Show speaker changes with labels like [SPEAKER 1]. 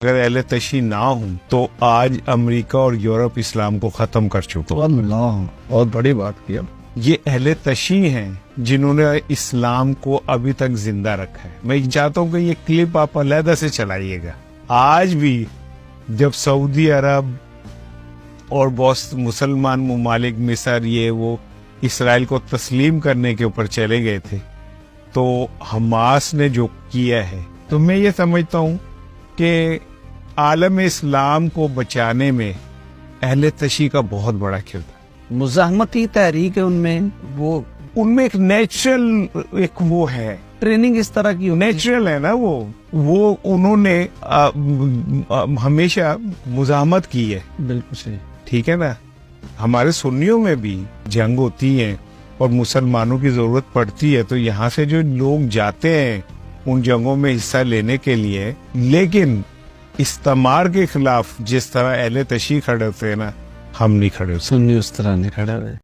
[SPEAKER 1] اگر اہل تشیع نہ ہوں تو آج امریکہ اور یورپ اسلام کو ختم کر چکا.
[SPEAKER 2] اللہ بہت بڑی بات کیا.
[SPEAKER 1] یہ اہل تشیع ہیں جنہوں نے اسلام کو ابھی تک زندہ رکھا ہے. میں چاہتا ہوں کہ یہ کلپ آپ علیحدہ سے چلائیے گا. آج بھی جب سعودی عرب اور بہت مسلمان ممالک مصر یہ وہ اسرائیل کو تسلیم کرنے کے اوپر چلے گئے تھے تو حماس نے جو کیا ہے، تو میں یہ سمجھتا ہوں کہ عالم اسلام کو بچانے میں اہل تشیع کا بہت بڑا کردار.
[SPEAKER 2] مزاحمتی تحریک ہے
[SPEAKER 1] ان میں ایک نیچرل ایک وہ ہے،
[SPEAKER 2] ٹریننگ اس طرح کی
[SPEAKER 1] نیچرل ہے نا. وہ انہوں نے ہمیشہ مزاحمت کی ہے.
[SPEAKER 2] بالکل صحیح.
[SPEAKER 1] ٹھیک ہے نا. ہمارے سنیوں میں بھی جنگ ہوتی ہے اور مسلمانوں کی ضرورت پڑتی ہے تو یہاں سے جو لوگ جاتے ہیں ان جنگوں میں حصہ لینے کے لیے، لیکن استعمار کے خلاف جس طرح اہل تشیع کھڑے ہوتے ہیں نا، ہم نہیں کھڑے ہوتے.
[SPEAKER 2] سنی اس طرح نہیں کھڑا ہوئے.